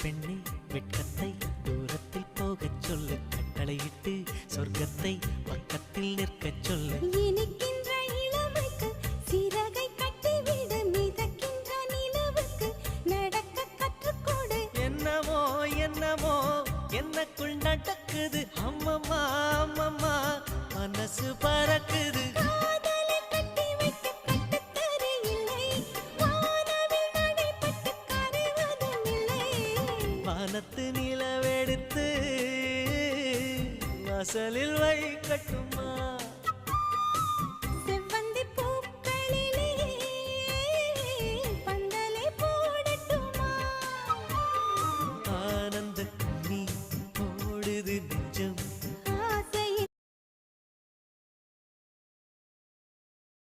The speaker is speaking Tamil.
பெண்ணே வெட்கத்தை தூரத்தில் போகச் சொல்லு, கட்டளையிட்டு சொர்க்கத்தை பக்கத்தில் நிற்கச் சொல்லு. இனிக்கின்ற இளமைக்கு சிறகை கட்டிவிட, மிதக்கின்ற நிலவுக்கு நடக்க கற்றுக்கொடு. என்னமோ என்னமோ என்னக்குள் நடக்குது, அம்மம்மா அம்மம்மா மனசு பறக்குது. காதலை கட்டி வைக்க கட்டுத்தறி இல்லை, வானவில் நடைபட்டு கரைவதும் இல்லை. வானத்து நிலவெடுத்து வாசலில் வைக்கட்டுமா?